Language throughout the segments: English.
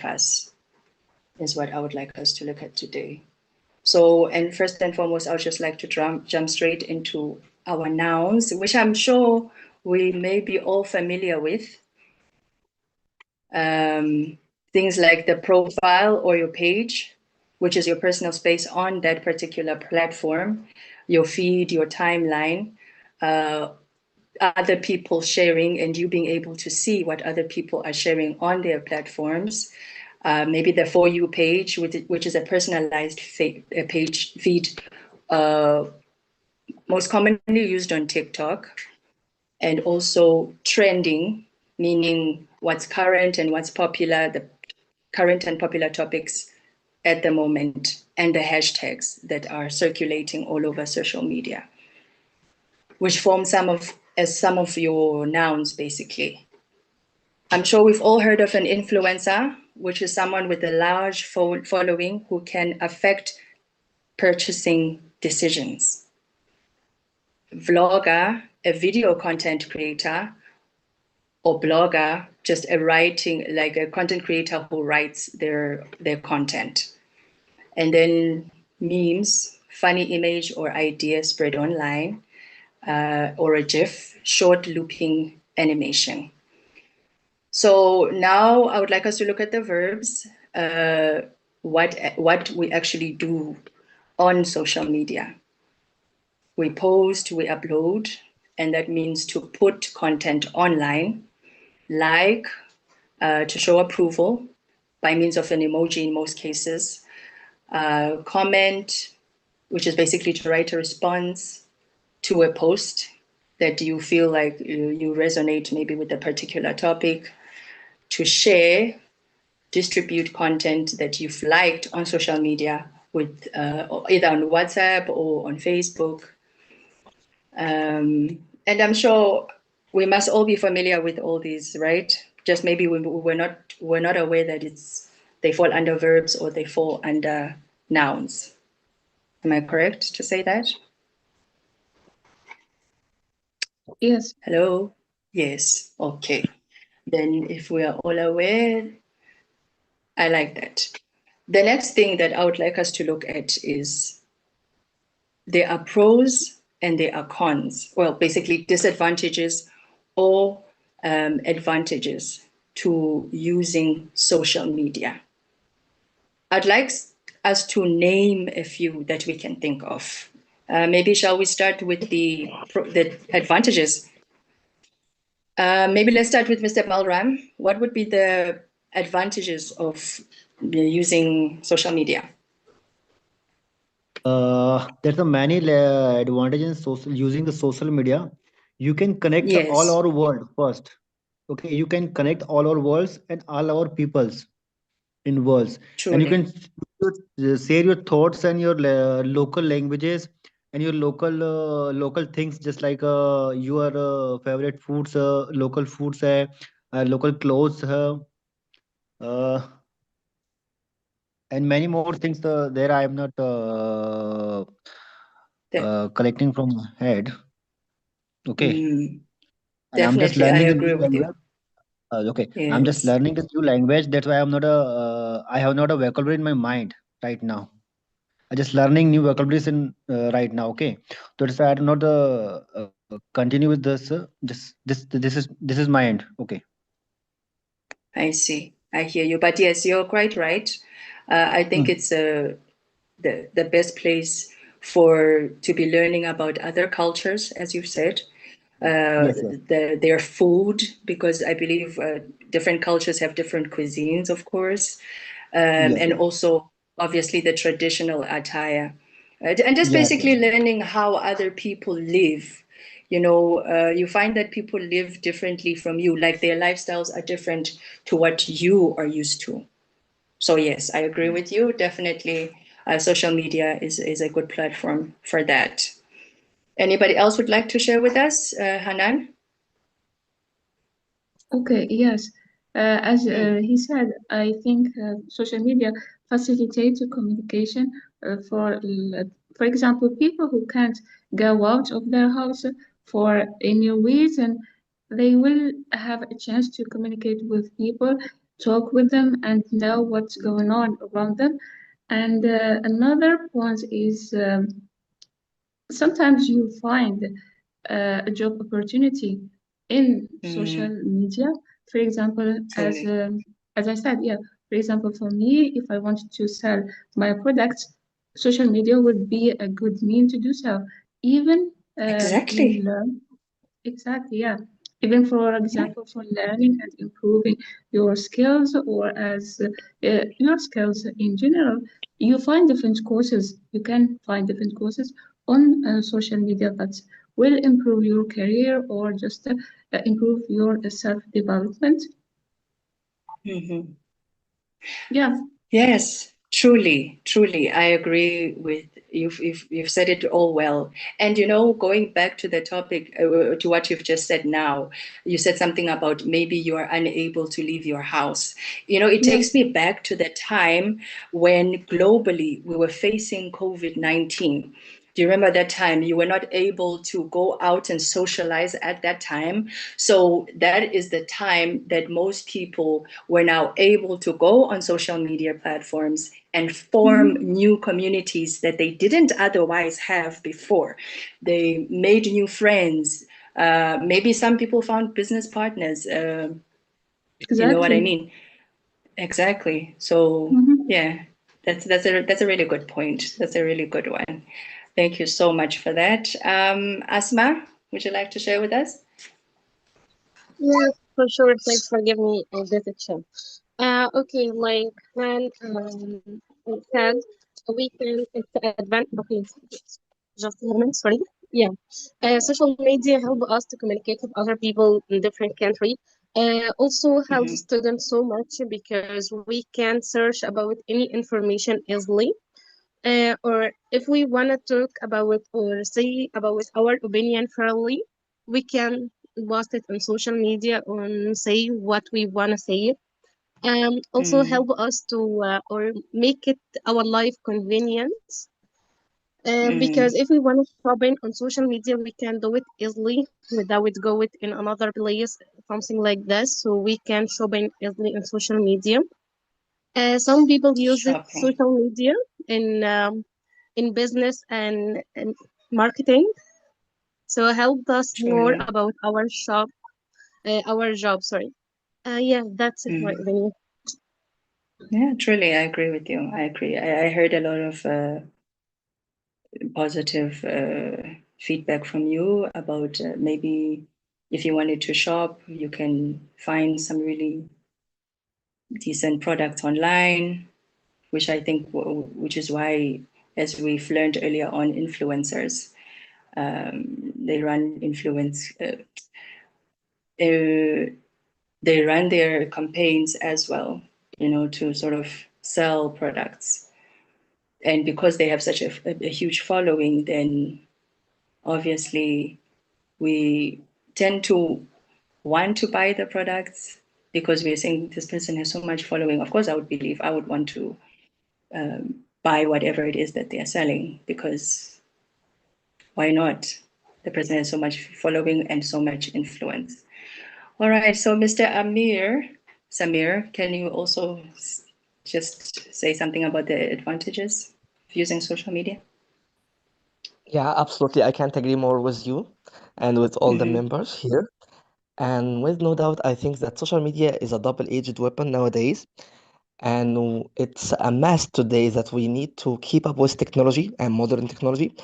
us, is what I would like us to look at today. So, and first and foremost, I would just like to jump straight into our nouns, which I'm sure we may be all familiar with. Things like the profile or your page, which is your personal space on that particular platform, your feed, your timeline, other people sharing and you being able to see what other people are sharing on their platforms. Maybe the For You page, which is a personalized page feed, most commonly used on TikTok, and also trending, meaning what's current and what's popular, the current and popular topics at the moment, and the hashtags that are circulating all over social media, which form some of your nouns, basically. I'm sure we've all heard of an influencer, which is someone with a large following who can affect purchasing decisions. Vlogger, a video content creator, or blogger, just like a content creator who writes their content. And then memes, funny image or idea spread online, or a GIF, short looping animation. So now I would like us to look at the verbs, what we actually do on social media. We post, we upload, and that means to put content online, like, to show approval by means of an emoji in most cases, comment, which is basically to write a response to a post that you feel like you resonate maybe with a particular topic, to share, distribute content that you've liked on social media with either on WhatsApp or on Facebook. And I'm sure we must all be familiar with all these, right? Just maybe we're not aware that they fall under verbs or they fall under nouns. Am I correct to say that? Yes. Hello? Yes. Okay. Then if we are all aware, I like that. The next thing that I would like us to look at is there are pros and there are cons. Well, basically disadvantages or advantages to using social media. I'd like us to name a few that we can think of. Maybe shall we start with the advantages? Maybe let's start with Mr. Malram. What would be the advantages of using social media? There's a many advantages in using the social media. You can connect all Yes. our world first. Okay, you can connect all our worlds and all our peoples in worlds, and you Truly. can share your thoughts and your local languages and your local things, just like your favorite foods, local foods, local clothes, uh, and many more things. There I am not collecting from head. Okay, and I'm just Definitely, I learning a agree new with you. language. Okay, I'm just Yes, learning this new language. That's why I have not a vocabulary in my mind right now. I just learning new vocabularies in right now. Okay, so that's why I do not continue with this. This is my end. Okay. I see. I hear you. But yes, you're quite right. I think it's the best place to be learning about other cultures, as you've said, Yes, yes, their food, because I believe different cultures have different cuisines, of course, yes, and yes, also obviously the traditional attire, and just yes, yes, basically learning how other people live. You find that people live differently from you, like their lifestyles are different to what you are used to. So yes, I agree with you. Definitely, social media is a good platform for that. Anybody else would like to share with us, Hanan? Okay, yes. As he said, I think social media facilitates communication for example, people who can't go out of their house for any reason, they will have a chance to communicate with people talk with them and know what's going on around them. And another point is sometimes you find a job opportunity in social media. For example, Totally. as I said, yeah. For example, for me, if I wanted to sell my products, social media would be a good mean to do so. Even you Exactly. learn exactly, yeah. Even for Yeah. example, for learning and improving your skills, or as your skills in general, you find different courses. You can find different courses on social media that will improve your career or just improve your self development. Mhm. Yeah, Yes, truly, truly, I agree with you've said it all well. And going back to the topic, to what you've just said now, you said something about maybe you are unable to leave your house. It yeah, takes me back to the time when globally we were facing COVID-19. Do you remember that time? You were not able to go out and socialize at that time. So that is the time that most people were now able to go on social media platforms and form mm-hmm, new communities that they didn't otherwise have before. They made new friends. Maybe some people found business partners. You know what I exactly. mean? Exactly. So Mm-hmm. yeah, that's a really good point. That's a really good one. Thank you so much for that. Asma, would you like to share with us? Yes, for sure. Thanks for giving me this chance. Okay, like when said, we can it's advance. Okay, just a moment. Sorry. Yeah, social media help us to communicate with other people in different country. Also help Mm-hmm. students so much because we can search about any information easily. Or if we want to talk about or say about our opinion fairly, we can post it on social media and say what we want to say. Also help us to or make it our life convenience. Because Mm-hmm. if we want to shopping on social media, we can do it easily without go it in another place, something like this. So we can shopping easily on social media. Some people use it Shopping. social media in business and marketing. So help us more Truly. about our job. Sorry. Yeah, that's it. My Mm-hmm. opinion. Yeah, truly, I agree with you. I agree. I heard a lot of positive feedback from you about maybe if you wanted to shop, you can find some really decent products online, which I think, which is why, as we've learned earlier on, influencers, they run uh, they run their campaigns as well, to sort of sell products. And because they have such a huge following, then obviously we tend to want to buy the products because we're saying this person has so much following. Of course, I would believe I would want to buy whatever it is that they're selling because why not? The person has so much following and so much influence. All right, so Mr. Samir, can you also just say something about the advantages of using social media? Yeah, absolutely. I can't agree more with you and with all the Mm-hmm. members here. And with no doubt, I think that social media is a double-edged weapon nowadays. And it's a must today that we need to keep up with technology and modern technology.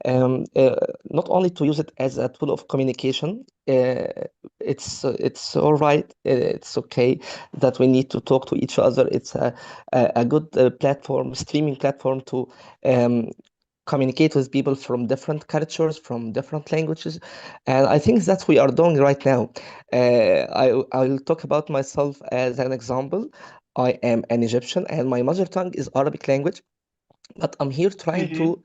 Not only to use it as a tool of communication, it's all right. It's okay that we need to talk to each other. It's a good platform, streaming platform to um, communicate with people from different cultures, from different languages, and I think that we are doing right now. I will talk about myself as an example. I am an Egyptian, and my mother tongue is Arabic language, but I'm here trying Mm-hmm. to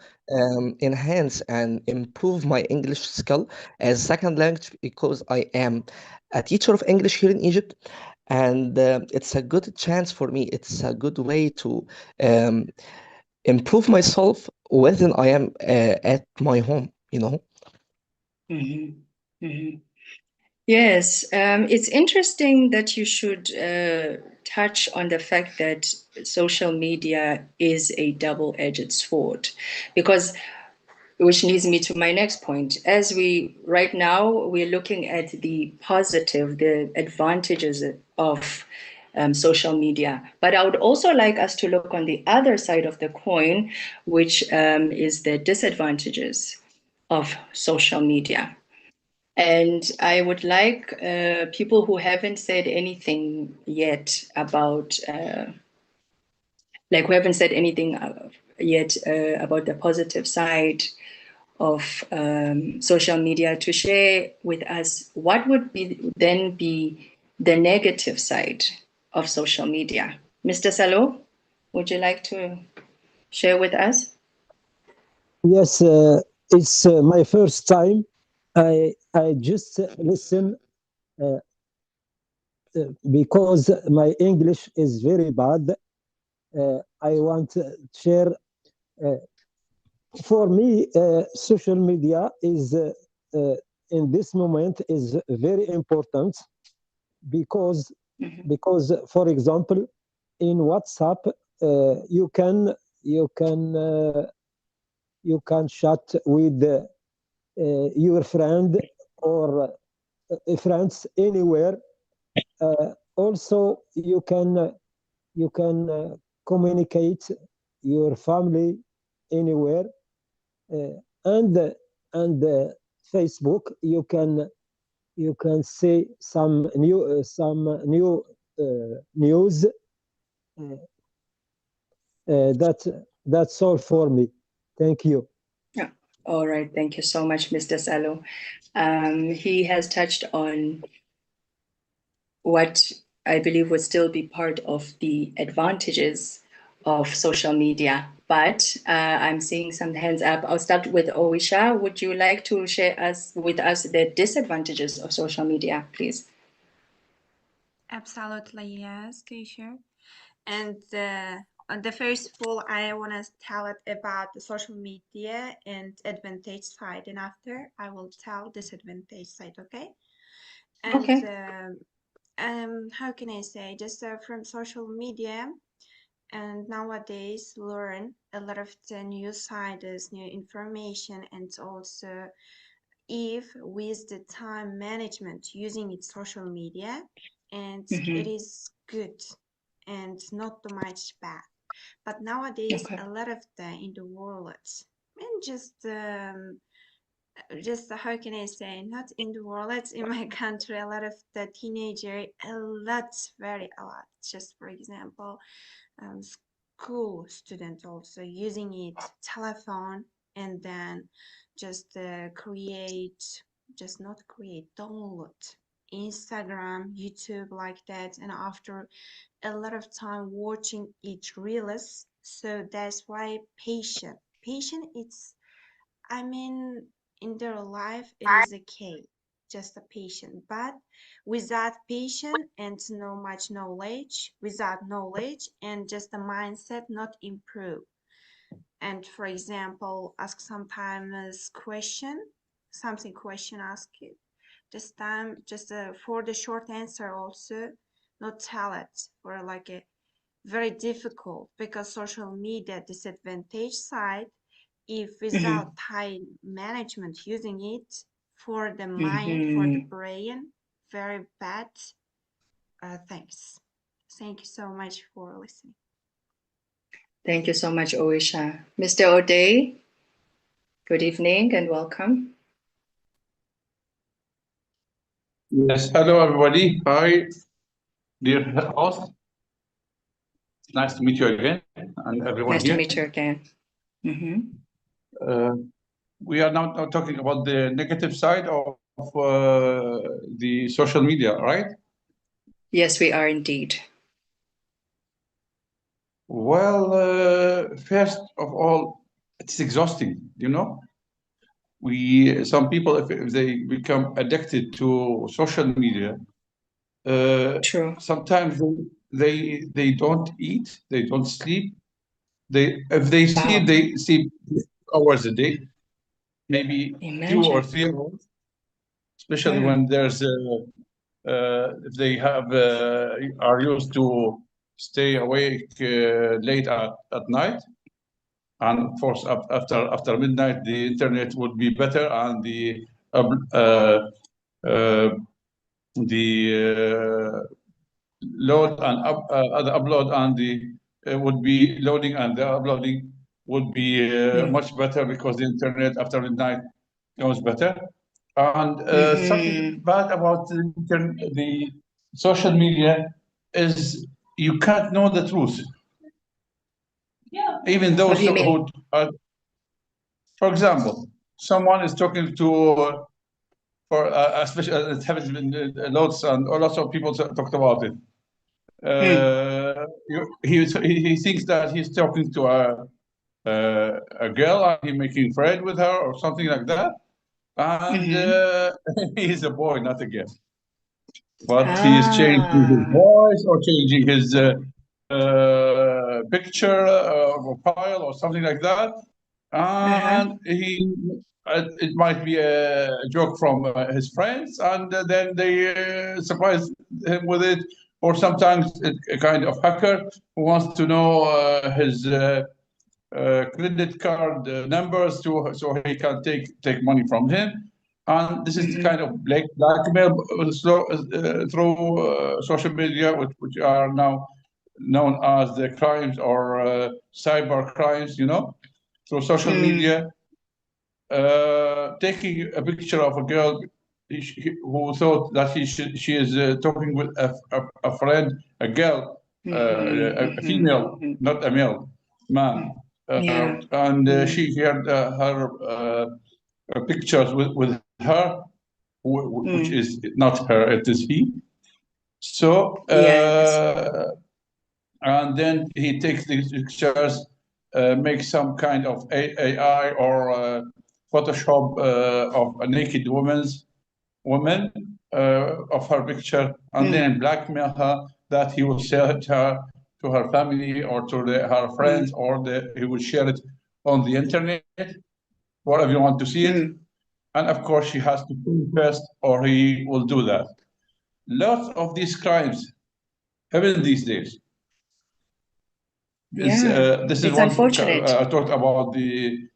enhance and improve my English skill as second language because I am a teacher of English here in Egypt, and it's a good chance for me. It's a good way to um, improve myself within I am at my home. Mm-hmm. Mm-hmm. Yes, it's interesting that you should touch on the fact that social media is a double-edged sword, because which leads me to my next point. As right now, we're looking at the positive, the advantages of social media. But I would also like us to look on the other side of the coin, which is the disadvantages of social media. And I would like people who haven't said anything yet about, who haven't said anything yet about the positive side of social media, to share with us what would then be the negative side of social media. Mr. Salo, would you like to share with us? Yes, it's my first time. I just listen because my English is very bad. I want to share. For me, social media is in this moment is very important because for example, in WhatsApp you can you can uh, you can chat with your friend or friends anywhere. Also, you can communicate your family anywhere, uh, and Facebook you can see some new news. That's all for me. Thank you. Yeah. All right. Thank you so much, Mr. Salo. He has touched on what I believe would still be part of the advantages of social media. But I'm seeing some hands up. I'll start with Oisha. Would you like to share with us the disadvantages of social media, please? Absolutely, yes, teacher. And on the first of all, I want to tell it about the social media and advantage side, and after I will tell disadvantage side, okay? And Okay. how can I say, just from social media, and nowadays learn a lot of the new sides, new information, and also if with the time management using its social media, and it is good and not too much bad. But nowadays Okay. a lot of the in the world, and just how can I say, not in the world, it's in my country, a lot of the teenager, a lot, a lot. Just for example, school student also using it telephone, and then just download Instagram, YouTube like that, and after a lot of time watching each reels. So that's why patient it's, I mean, in their life it is a key, just a patient. But without patient and no much knowledge, without knowledge and just a mindset not improve. And for example, ask sometimes question ask it. This time just for the short answer also not tell it, or like a very difficult, because social media disadvantage side, if without time management using it for the mind, for the brain, very bad. Thanks. Thank you so much for listening. Thank you so much, Oisha. Mr. O'Day, good evening and welcome. Yes, hello everybody. Hi, dear host. It's nice to meet you again, and everyone Nice here. to meet you again. We are now talking about the negative side of the social media, right? Yes, we are indeed. Well, first of all, it's exhausting, you know. Some people, if they become addicted to social media, True. sometimes they don't eat, they don't sleep. If they sleep, they sleep hours a day, maybe 2 or 3 hours. especially when there's if they have are used to stay awake late at night, and of course after midnight the internet would be better, and the load and the upload and the would be loading and the uploading would be much better, because the internet after midnight goes better. And something bad about the social media is you can't know the truth. Even those What do you mean? who are, for example, someone is talking to for especially it happens in lots of people talked about it. He thinks that he's talking to a girl and he's making friend with her or something like that, and he's a boy, not a girl. But he is changing his voice or changing his picture or profile or something like that, and it might be a joke from his friends, and then they surprise him with it. Or sometimes a kind of hacker who wants to know his credit card numbers so he can take money from him. And this is the kind of blackmail through social media, which are now known as the crimes or cyber crimes, through social media. Taking a picture of a girl who thought that she is talking with a friend, a girl, a female, not a male man. And she shared her pictures with her, which is not her, it is he. So, and then he takes these pictures, makes some kind of AI or Photoshop of a naked woman of her picture, and then blackmail her that he will share it her to her family or to her friends, or he will share it on the internet, wherever you want to see it. And of course, she has to pay first, or he will do that. Lots of these crimes happen these days. This is one. Unfortunate. I talked about the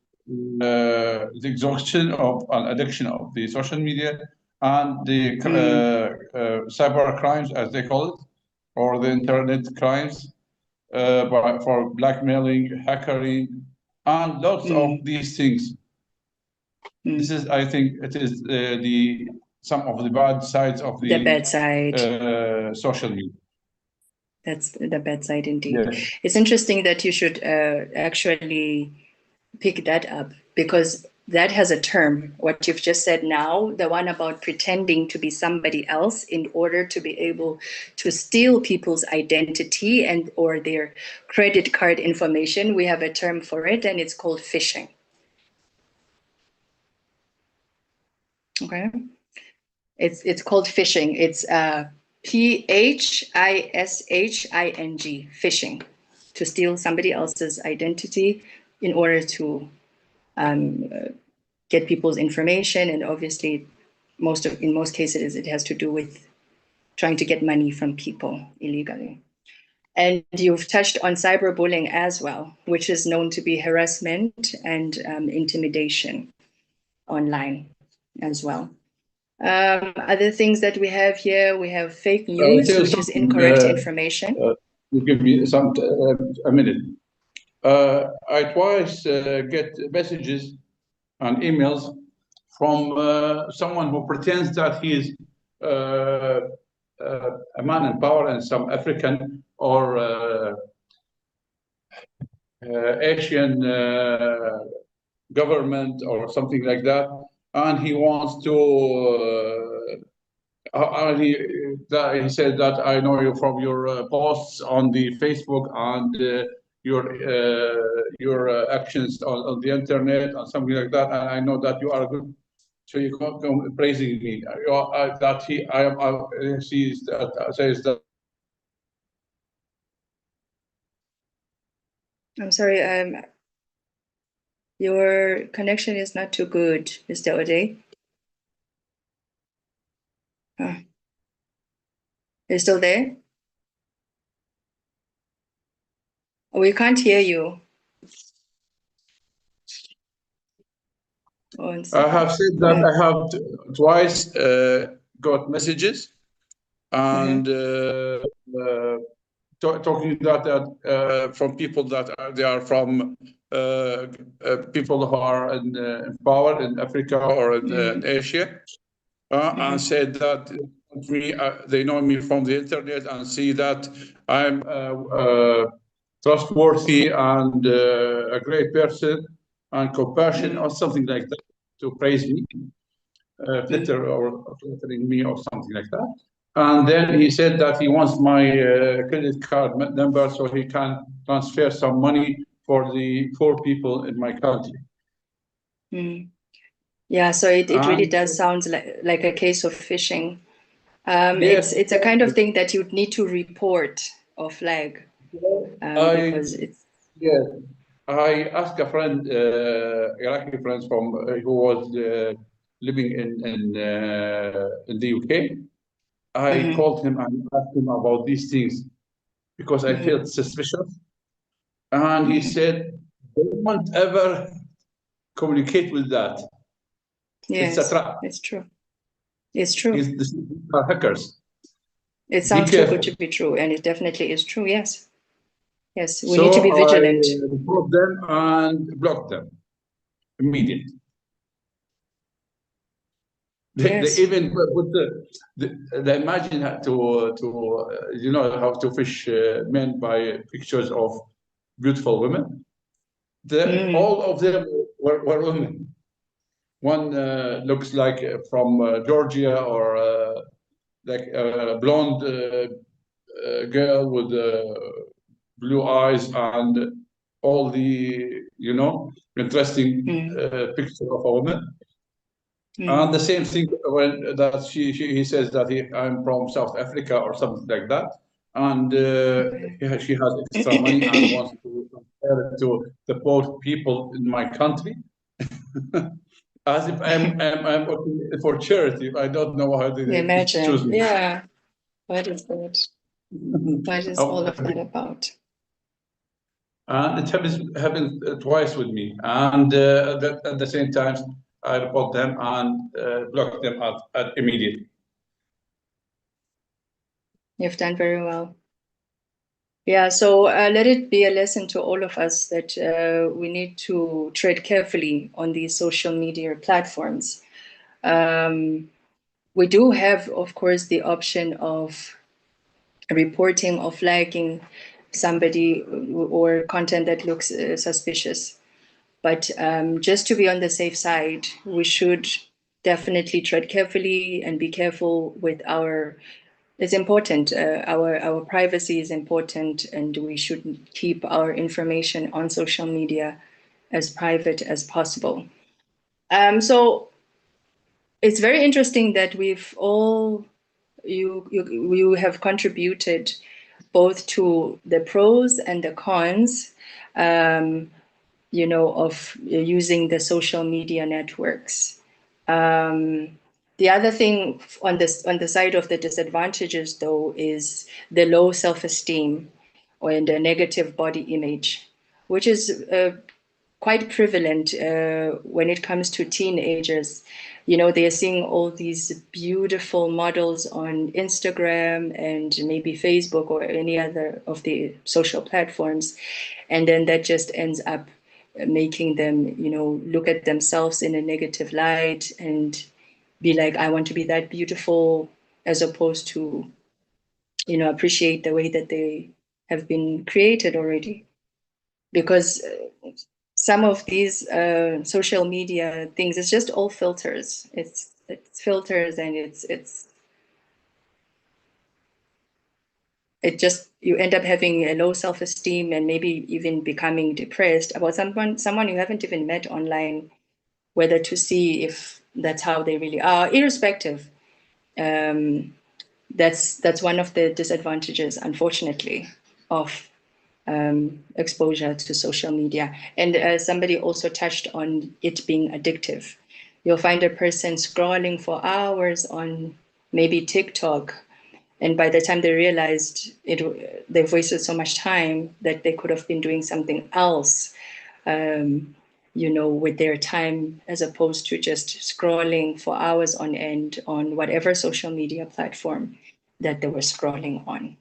exhaustion of an addiction of the social media and the cyber crimes, as they call it, or the internet crimes for blackmailing, hacking, and lots of these things. This is, I think, it is some of the bad sides of the bad side. Social media. That's the bad side indeed. Yes. It's interesting that you should actually pick that up, because that has a term. What you've just said now, the one about pretending to be somebody else in order to be able to steal people's identity and or their credit card information, we have a term for it, and it's called phishing. Okay, it's called phishing. It's PHISHING, phishing, to steal somebody else's identity in order to get people's information. And obviously, in most cases, it has to do with trying to get money from people illegally. And you've touched on cyberbullying as well, which is known to be harassment and intimidation online as well. Other things that we have here, we have fake news, which is incorrect information. You give me a minute. I twice get messages and emails from someone who pretends that he is a man in power in some African or Asian government or something like that, and he wants to. He said that I know you from your posts on the Facebook and your actions on the internet and something like that, and I know that you are good. So you come praising me. That he says that. I'm sorry, your connection is not too good, Mr. Ode. You still there? We can't hear you. I have said that I have twice got messages and talking that from people that they are from people who are in power in Africa or in Asia, and said that they know me from the internet and see that I'm trustworthy and a great person and compassion or something like that to praise me, flattering me or something like that. And then he said that he wants my credit card number so he can transfer some money for the poor people in my country. Yeah, so it really does sound like a case of phishing. Yes. It's a kind of thing that you'd need to report or flag because it's. Yeah, I asked a friend, Iraqi friend from who was living in the UK. I called him and asked him about these things because I felt suspicious. And he said, don't ever communicate with that. Yes, it's a trap. it's true. It's true. These are hackers. It sounds too good to be true, and it definitely is true. Yes. Yes, we need to be vigilant. I report them and block them immediately. They even put they imagine to you know how to fish men by pictures of beautiful women. All of them were women. One looks like from Georgia or like a blonde girl with blue eyes and all the interesting picture of a woman. And the same thing when that he says that I'm from South Africa or something like that, and she has extra money and wants to compare it to the poor people in my country, as if I'm working for charity. I don't know how they choose me. Yeah, what is that? What is all of that about? And it happened twice with me, and at the same time, I report them and block them immediately. You've done very well. Yeah, so let it be a lesson to all of us that we need to tread carefully on these social media platforms. We do have, of course, the option of reporting or flagging somebody or content that looks suspicious. But just to be on the safe side, we should definitely tread carefully and be careful with our. It's important. Our privacy is important, and we should keep our information on social media as private as possible. So it's very interesting that we've all you have contributed both to the pros and the cons, of using the social media networks. The other thing on the side of the disadvantages, though, is the low self-esteem and the negative body image, which is quite prevalent when it comes to teenagers. They are seeing all these beautiful models on Instagram and maybe Facebook or any other of the social platforms. And then that just ends up making them, look at themselves in a negative light and be like, I want to be that beautiful, as opposed to, appreciate the way that they have been created already. Because some of these social media things, it's just all filters. It's filters, and it just, you end up having a low self-esteem and maybe even becoming depressed about someone you haven't even met online, whether to see if that's how they really are, irrespective. That's one of the disadvantages, unfortunately, of exposure to social media. And somebody also touched on it being addictive. You'll find a person scrolling for hours on maybe TikTok. And by the time they realized it, they wasted so much time that they could have been doing something else, you know, with their time, as opposed to just scrolling for hours on end on whatever social media platform that they were scrolling on.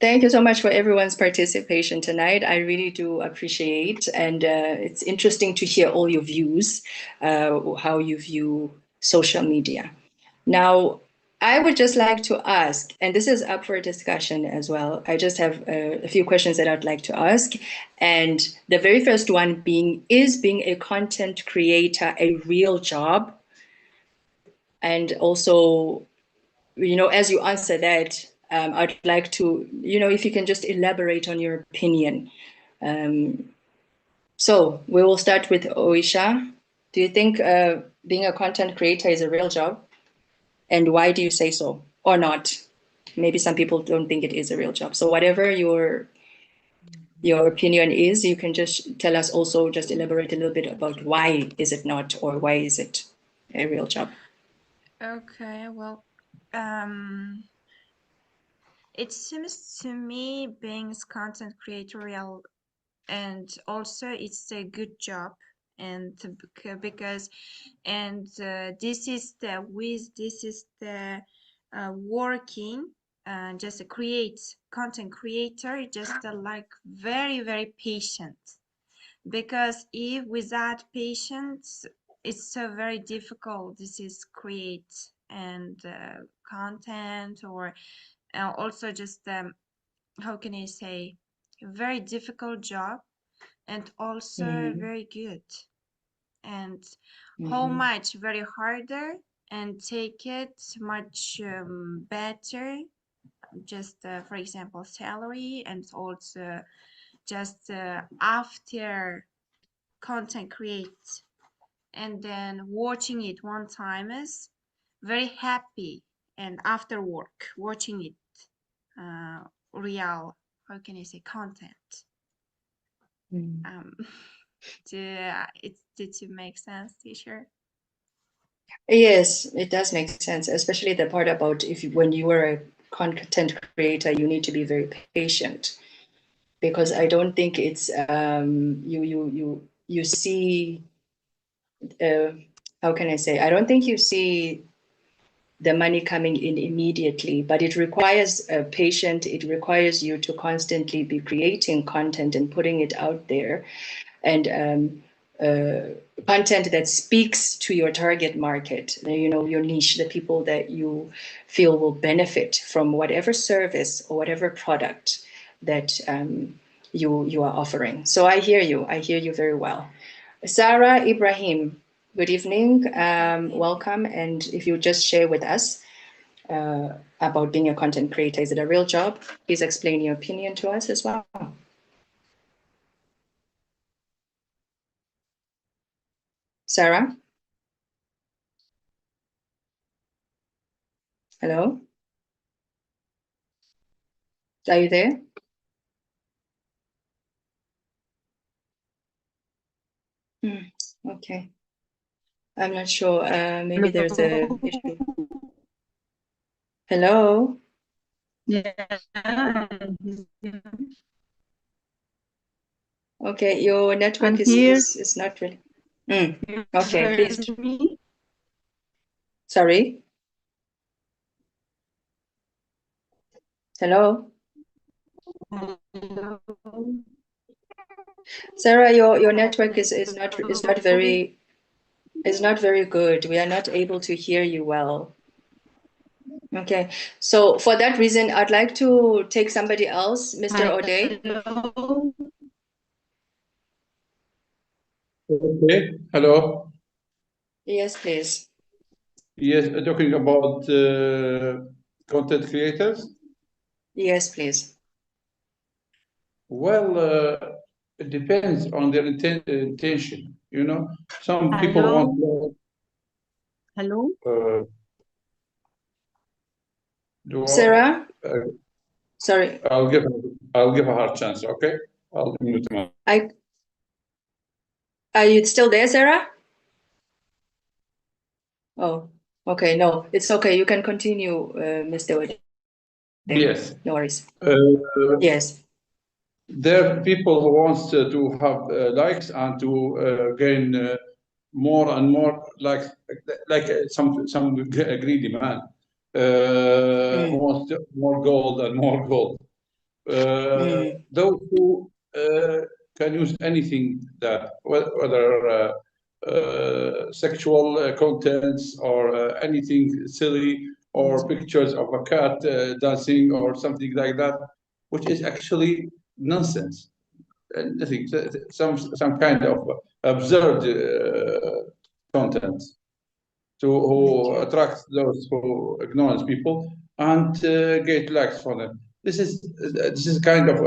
Thank you so much for everyone's participation tonight. I really do appreciate, and it's interesting to hear all your views, how you view social media. Now, I would just like to ask, and this is up for discussion as well. I just have a few questions that I'd like to ask. And the very first one being, is being a content creator a real job? And also, you know, as you answer that, I'd like to, you know, if you can just elaborate on your opinion. So we will start with Oisha. Do you think being a content creator is a real job? And why do you say so, or not? Maybe some people don't think it is a real job. So whatever your opinion is, you can just tell us also, just elaborate a little bit about why is it not, or why is it a real job? Okay, well, it seems to me being a content creator real, and also it's a good job, and because this is the working just a content creator, just like very patient, because if without patience it's so very difficult. This is create and content, or also just how can I say, a very difficult job, and also very good, and how much very harder, and take it much better, just for example salary, and also just after content create and then watching it one time is very happy, and after work watching it real, how can I say, content. Did it make sense, teacher? Yes, it does make sense, especially the part about when you are a content creator, you need to be very patient, because I don't think it's you see, how can I say, I don't think you see the money coming in immediately, but it requires a patient. It requires you to constantly be creating content and putting it out there, and content that speaks to your target market, you know, your niche, the people that you feel will benefit from whatever service or whatever product that you are offering. So I hear you very well. Sarah Ibrahim, good evening, welcome. And if you just share with us about being a content creator, is it a real job? Please explain your opinion to us as well. Sarah? Hello? Are you there? Okay. I'm not sure. Maybe there's a issue. Hello? Yeah. Okay, your network is not really. Okay, please. Sorry? Hello? Sarah, your network is not very good. We are not able to hear you well. Okay, so for that reason, I'd like to take somebody else, Mr. O'Day. Okay, hello. Yes, please. Yes, talking about content creators. Yes, please. Well, it depends on their intention. You know, some people want. Hello? Sarah? Sorry. I'll give her a chance. Okay, I'll mute my. Are you still there, Sarah? Oh, Okay, no, it's okay. You can continue, Mr. Ode. Yes. No worries. Uh, Yes. There are people who wants to have likes and to gain more and more likes, like some greedy man who wants more gold and more gold. Those who can use anything that whether sexual contents or anything silly or pictures of a cat dancing or something like that, which is actually nonsense. Nothing, some kind of absurd content who attract those who ignores people and get likes for them. This is kind of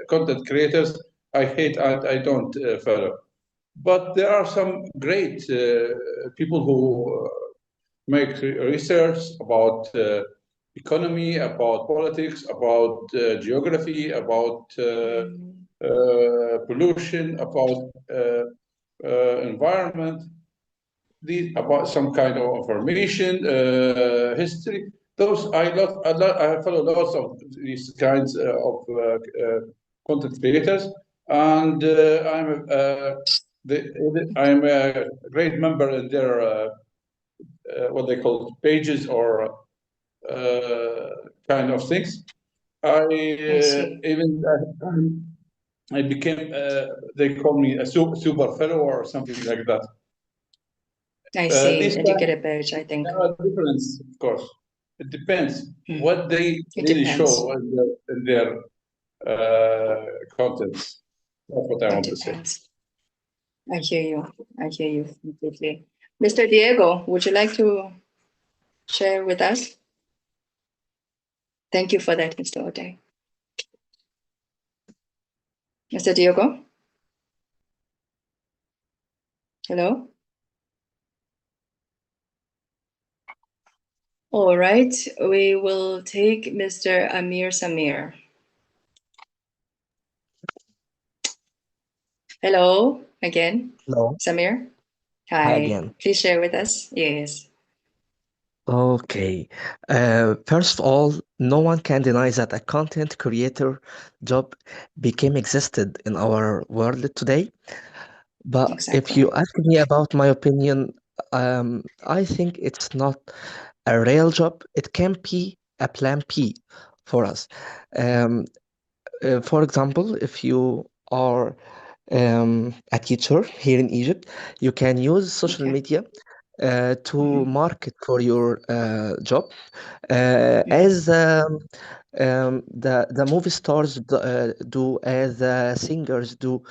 content creators I hate and I don't follow. But there are some great people who make research about economy, about politics, about geography, about pollution, about environment, about some kind of information, history. Those I follow lots of these kinds of content creators, and I'm a great member in their what they call pages or kind of things. I became they call me a super fellow or something like that. I see, These and you get a badge, I think. there are difference, of course. It depends what they really show in their contents. That's what I want to say. I hear you. I hear you completely. Mr. Diego, would you like to share with us? Thank you for that, Mr. Ode. Mr. Diego? Hello? All right, we will take Mr. Amir Samir. Hello again. Hello. Samir? Hi Hi. again. Please share with us. Yes. Okay. First of all, no one can deny that a content creator job became existed in our world today. But if you Exactly. ask me about my opinion, I think it's not a real job. It can be a plan B for us. Um, for example, if you are a teacher here in Egypt, you can use social media to market for your job, as the movie stars do, as singers do.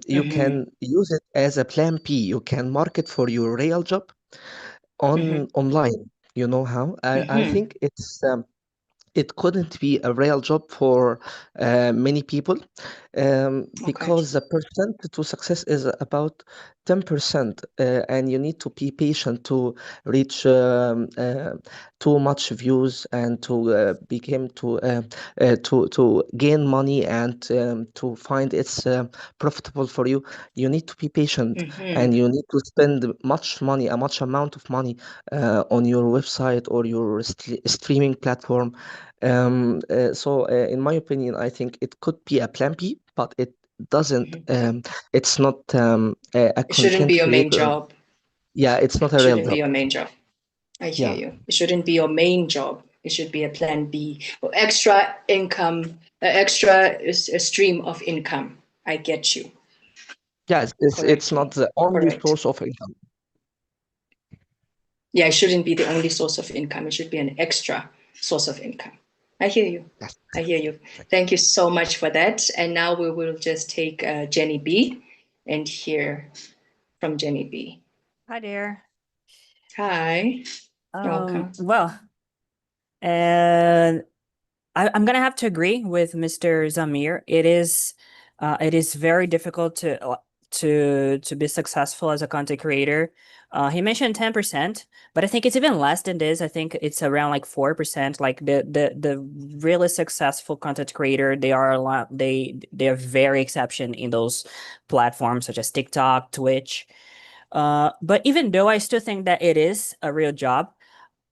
You can use it as a plan B. You can market for your real job online. You know how? I think it couldn't be a real job for many people, because the percent to success is about 10%, and you need to be patient to reach too much views and to become to gain money and to find it's profitable for you. You need to be patient, and you need to spend much money, a much amount of money on your website or your streaming platform. In my opinion, I think it could be a plan B, but it doesn't. It's not a It shouldn't be content your main creator. job. Yeah, it's not It a real shouldn't be job. your main job. I hear Yeah. you. It shouldn't be your main job. It should be a plan B or extra income, a stream of income. I get you. Yeah, it's not the only Correct. source of income. Yeah, it shouldn't be the only source of income. It should be an extra source of income. I hear you. Yes. I hear you. Thank you so much for that. And now we will just take Jenny B and hear from Jenny B. Hi there. Hi. Welcome. Well, and I'm gonna have to agree with Mr. Zamir. It is very difficult to be successful as a content creator. He mentioned 10%, but I think it's even less than this. I think it's around like 4%. Like the really successful content creator, they are a lot. They are very exception in those platforms such as TikTok, Twitch. But even though I still think that it is a real job,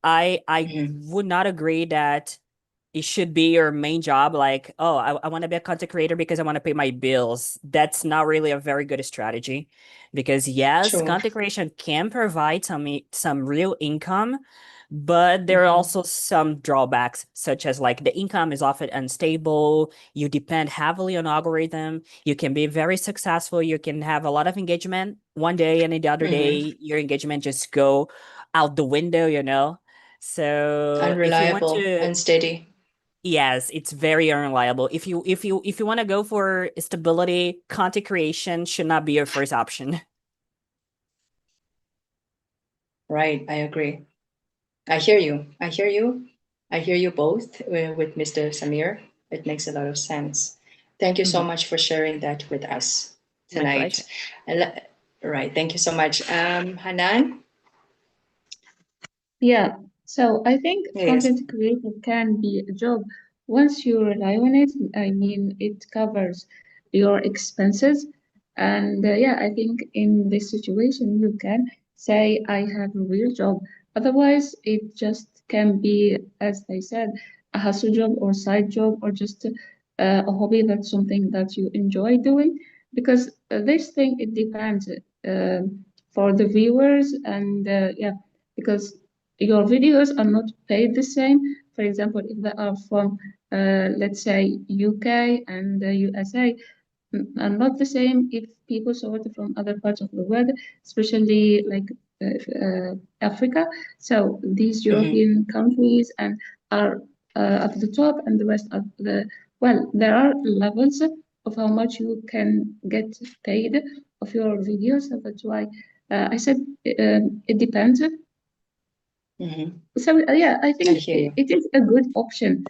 I Mhm. would not agree that it should be your main job. Like, oh, I want to be a content creator because I want to pay my bills. That's not really a very good strategy, because yes, True. content creation can provide some real income, but there are Mhm. also some drawbacks, such as like the income is often unstable. You depend heavily on algorithm. You can be very successful. You can have a lot of engagement one day, and then the other Mhm. day your engagement just go out the window, you know? So if you want Unreliable, to, unsteady. yes, it's very unreliable. If you want to go for stability, content creation should not be your first option. Right, I agree. I hear you. I hear you. I hear you both with Mr. Samir. It makes a lot of sense. Thank you so Mhm. much for sharing that with us My pleasure. tonight. Right, thank you so much. Hanan? Yeah, so I think Yes. content creator can be a job once you rely on it. I mean, it covers your expenses. And yeah, I think in this situation, you can say, I have a real job. Otherwise, it just can be, as I said, a hustle job or side job or just a hobby. That's something that you enjoy doing. Because this thing, it depends for the viewers. And yeah, because your videos are not paid the same. For example, if they are from, let's say, UK and the USA, are not the same if people saw it from other parts of the world, especially like Africa. So these Mhm. European countries and are at the top, and the rest of the well, there are levels of how much you can get paid of your videos. So that's why I said it depends. Mhm. So yeah, I I think hear you. it is a good option.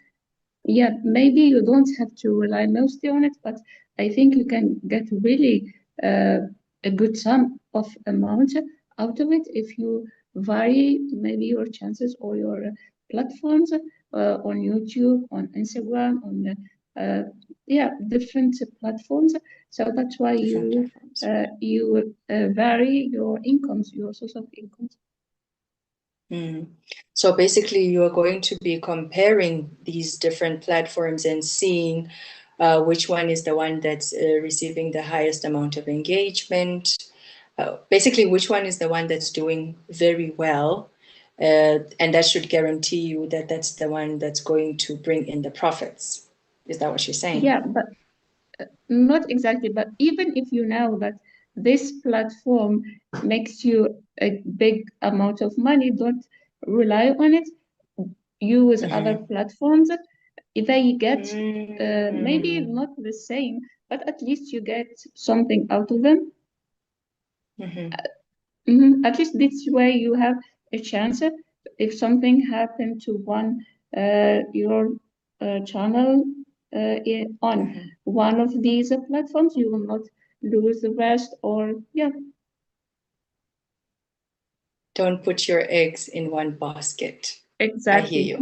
Yeah, maybe you don't have to rely mostly on it, but I think you can get really a good sum of amount out of it if you vary maybe your chances or your platforms on YouTube, on Instagram, on yeah, different platforms. So that's why Different you platforms. vary your incomes, your source of incomes. Mm. So basically, you are going to be comparing these different platforms and seeing which one is the one that's receiving the highest amount of engagement. Basically, which one is the one that's doing very well. And that should guarantee you that that's the one that's going to bring in the profits. Is that what you're saying? Yeah, but not exactly, but even if you know that this platform makes you a big amount of money, don't rely on it. Use other Mhm. platforms. They get maybe Mm. not the same, but at least you get something out of them. Mhm. At least this way you have a chance. If something happened to one your channel on Mhm. one of these platforms, you will not lose the rest. Or yeah, Don't put your eggs in one basket. I hear exactly. you.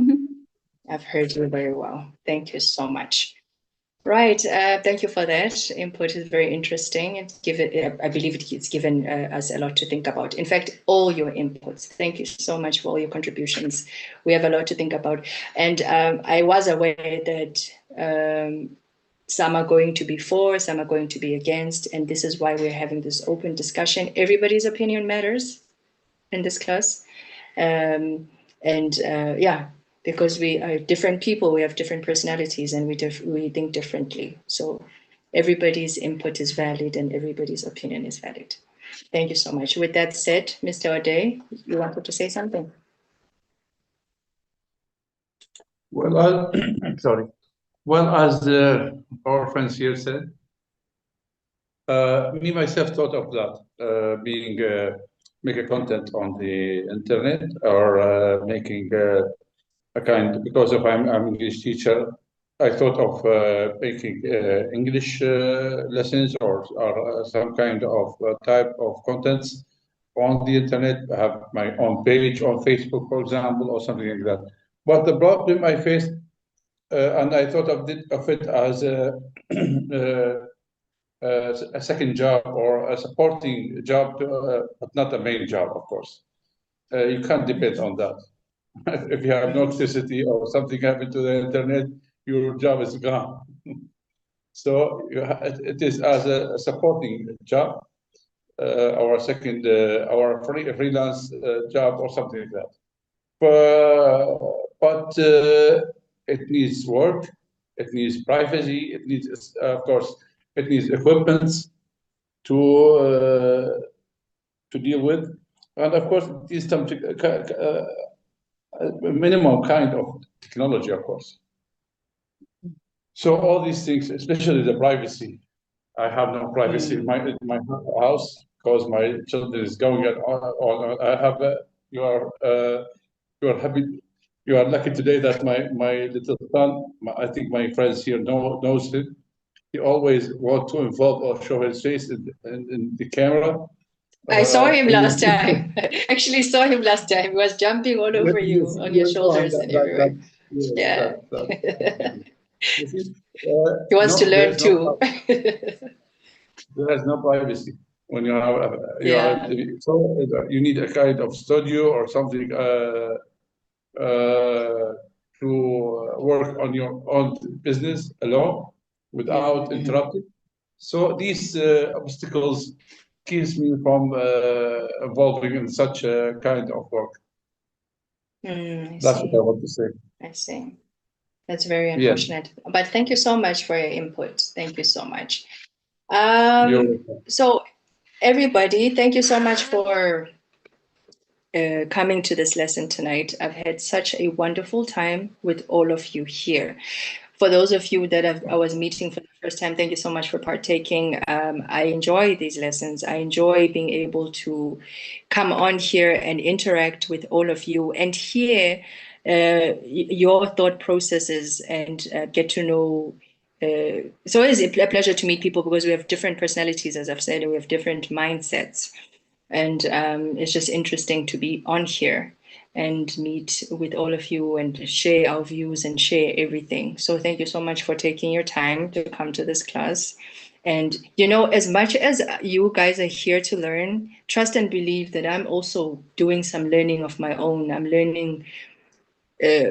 I've heard you very well. Thank you so much. Right. Thank you for that. Input is very interesting. I believe it's given us a lot to think about. In fact, all your inputs. Thank you so much for all your contributions. We have a lot to think about. And I was aware that some are going to be for, some are going to be against. And this is why we're having this open discussion. Everybody's opinion matters in this class. And yeah, because we are different people, we have different personalities, and we think differently. So everybody's input is valid and everybody's opinion is valid. Thank you so much. With that said, Mr. O'Day, you wanted to say something? Well, sorry. Well, as our friends here said, me myself thought of that, being make a content on the internet or making a kind, because of I'm English teacher, I thought of making English lessons or some kind of type of contents on the internet. I have my own page on Facebook, for example, or something like that. But the problem I faced, and I thought of it as a second job or a supporting job, but not a main job, of course. You can't depend on that. If you have no electricity or something happened to the internet, your job is gone. So it is as a supporting job, or second, or freelance job or something like that. But it needs work, it needs privacy, it needs, of course, it needs equipment to deal with, and of course, it needs some minimum kind of technology, of course. So all these things, especially the privacy. I have no privacy in my house because my children is going on. I have you are happy. You are lucky today that my little son, I think my friends here knows him. He always want to involve or show his face in the camera. I saw him last time. I actually saw him last time. He was jumping all over you, on your shoulders and everywhere. Yeah. You see, He wants to learn too. There is no privacy when you have Yeah. so you need a kind of studio or something to work on your own business alone without interrupting. So these obstacles keeps me from involving in such a kind of work. That's what I want to say. I see. That's very Yes. unfortunate. But thank you so much for your input. Thank you so much. You're welcome. So everybody, thank you so much for coming to this lesson tonight. I've had such a wonderful time with all of you here. For those of you that I was meeting for the first time, thank you so much for partaking. I enjoy these lessons. I enjoy being able to come on here and interact with all of you and hear your thought processes and get to know. So it is a pleasure to meet people because we have different personalities, as I've said, and we have different mindsets. And it's just interesting to be on here and meet with all of you and share our views and share everything. So thank you so much for taking your time to come to this class. And, you know, as much as you guys are here to learn, trust and believe that I'm also doing some learning of my own. I'm learning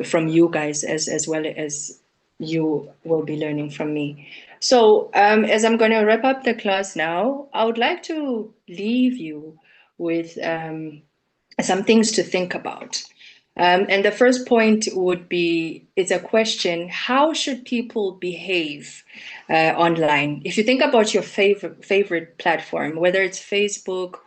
from you guys as well as you will be learning from me. So as I'm going to wrap up the class now, I would like to leave you with some things to think about. And the first point would be, it's a question, how should people behave online? If you think about your favorite platform, whether it's Facebook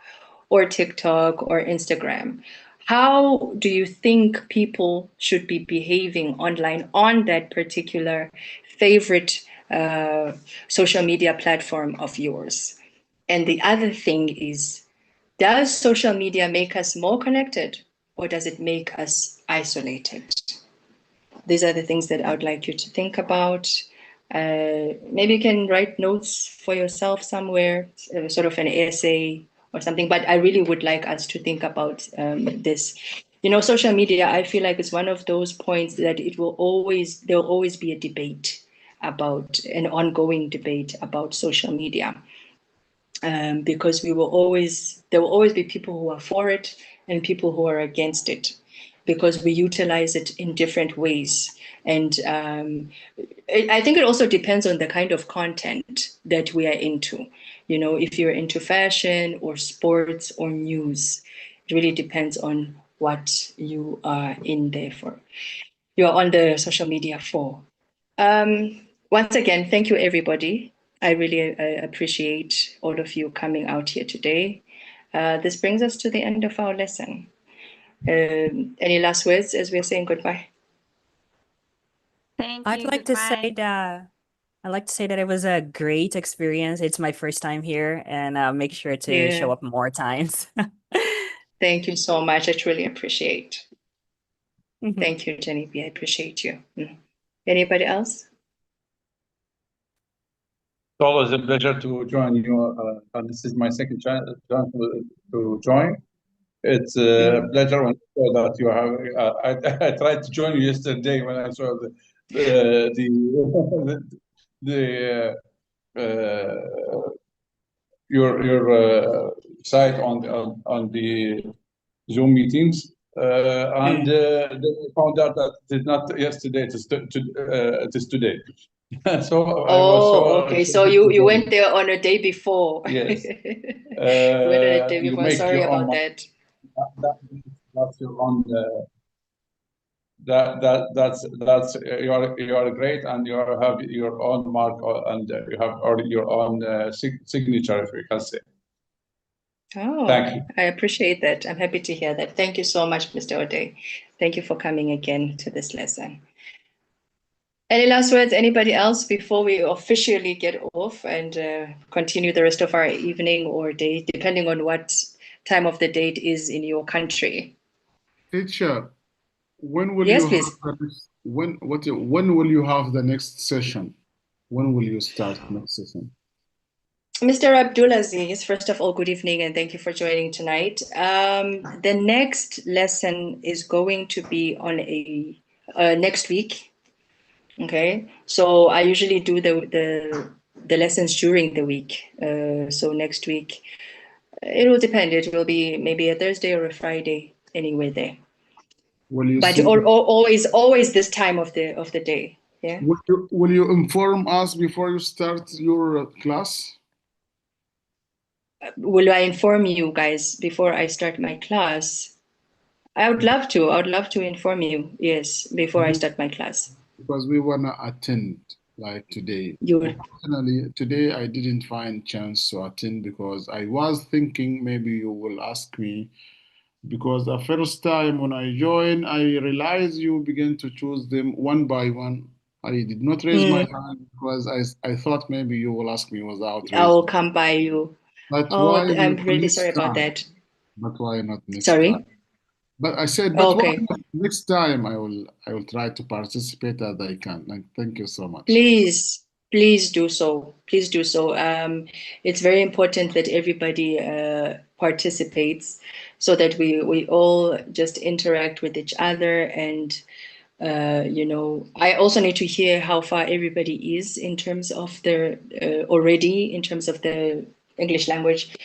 or TikTok or Instagram, how do you think people should be behaving online on that particular favorite social media platform of yours? And the other thing is, does social media make us more connected or does it make us isolated? These are the things that I would like you to think about. Maybe you can write notes for yourself somewhere, sort of an essay or something, but I really would like us to think about this. You know, social media, I feel like it's one of those points that there'll always be a debate about, an ongoing debate about social media. Because there will always be people who are for it and people who are against it, because we utilize it in different ways. And I think it also depends on the kind of content that we are into. You know, if you're into fashion or sports or news, it really depends on what you are in there for. You're on the social media for. Once again, thank you, everybody. I really appreciate all of you coming out here today. This brings us to the end of our lesson. Any last words as we're saying goodbye? Thank I'd you. like to say Goodbye. that it was a great experience. It's my first time here, and I'll make sure to show up more times. Thank you so much. I truly appreciate. Thank you, Jenny B. I appreciate you. Anybody else? It's always a pleasure to join you. And this is my second chance to join. It's a pleasure when I saw that you have. I tried to join you yesterday when I saw the your site on the Zoom meetings, and then I found out that it is not yesterday; it is today. So I was so okay. So you went there on a day before. Yes. You went on a day You before. make Sorry your own about that. That's your own. That's you are great, and you have your own mark, and you have your own signature, if you can say. Oh, Thank you. I appreciate that. I'm happy to hear that. Thank you so much, Mr. O'Day. Thank you for coming again to this lesson. Any last words? Anybody else before we officially get off and continue the rest of our evening or day, depending on what time of the day it is in your country? Teacher, when will Yes, you please. have the next, when will you have the next session? When will you start the next session? Mr. Abdulaziz, first of all, good evening and thank you for joining tonight. The next lesson is going to be on a next week. Okay, so I usually do the lessons during the week. So next week, it will depend. It will be maybe a Thursday or a Friday, anywhere there. Will you But send, always this time of the day. Yeah. will you inform us before you start your class? Will I inform you guys before I start my class? I would love to. I would love to inform you. Yes, before I start my class. Because we wanna attend like today. Unfortunately, today I didn't find chance to attend because I was thinking maybe you will ask me. Because the first time when I joined, I realized you begin to choose them one by one. I did not raise my hand because I thought maybe you will ask me without I will raising. come by you. But Oh, why I'm not really next sorry about time? that. But why not next Sorry? time? But I said, but why Okay. not next time I will try to participate as I can. Like, thank you so much. Please do so. Please do so. It's very important that everybody participates so that we all just interact with each other. And, I also need to hear how far everybody is in terms of their already in terms of the English language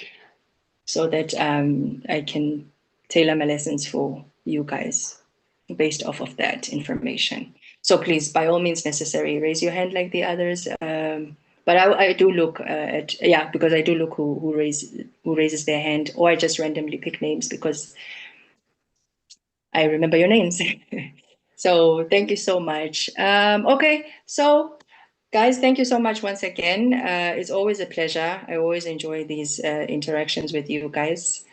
so that I can tailor my lessons for you guys based off of that information. So please, by all means necessary, raise your hand like the others. But I do look at, because I do look who raises their hand, or I just randomly pick names because I remember your names. So thank you so much. Okay, so guys, thank you so much once again. It's always a pleasure. I always enjoy these interactions with you guys.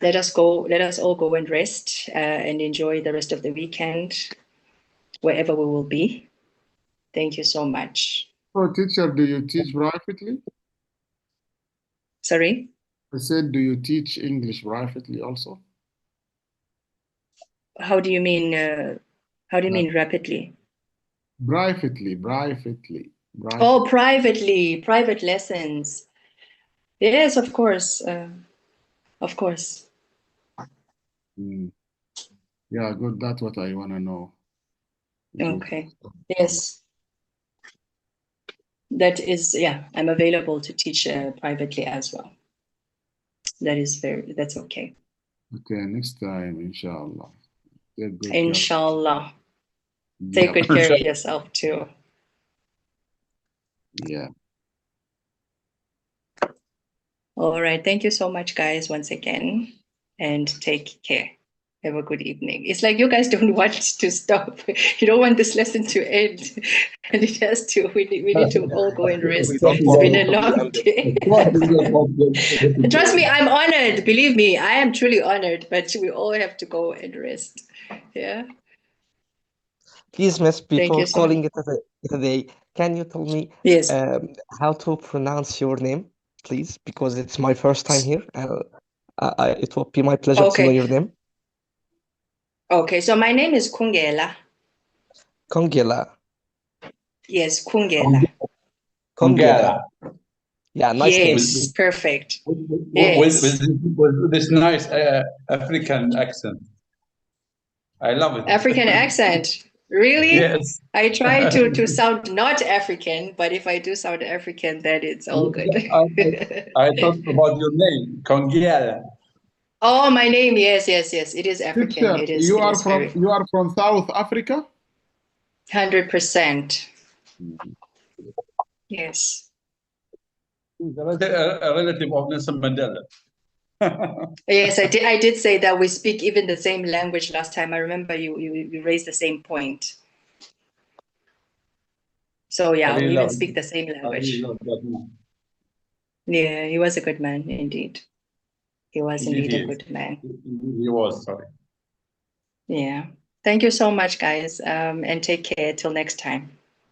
Let us all go and rest and enjoy the rest of the weekend, wherever we will be. Thank you so much. So, teacher, do you teach privately? Sorry? I said, do you teach English privately also? How do you mean? How do you mean rapidly? Privately. Oh, privately, private lessons. Yes, of course. Of course. Yeah, good. That's what I want to know. Okay. Yes. That is, I'm available to teach privately as well. That's okay. Okay, next time, inshallah. Take good Inshallah. care. Take good care of yourself too. Yeah. All right. Thank you so much, guys, once again, and take care. Have a good evening. It's like you guys don't want to stop. You don't want this lesson to end. And it has to. We need to all go and rest. It's been a long day. Trust me, I'm honored. Believe me, I am truly honored, but we all have to go and rest. Yeah. Please, Miss, before so calling it a day, can you tell me Yes. How to pronounce your name, please? Because it's my first time here. It will be my pleasure to know your name. Okay, so my name is Khungela. Khungela. Yes, Khungela. Khungela. Yeah, nice name. Yes, perfect. With this nice African accent. I love it. African accent. Really? Yes. I try to sound not African, but if I do sound African, then it's all good. I thought about your name, Khungela. Oh, my name, yes, yes, yes. It is African. Sister, It is very you are from South Africa? 100%. Yes. He's a relative of Nelson Mandela. Yes, I did say that we speak even the same language last time. I remember you raised the same point. So yeah, we even speak the same language. I really love that man. Yeah, he was a good man indeed. He was indeed a good man. He was, sorry. Yeah. Thank you so much, guys. And take care till next time.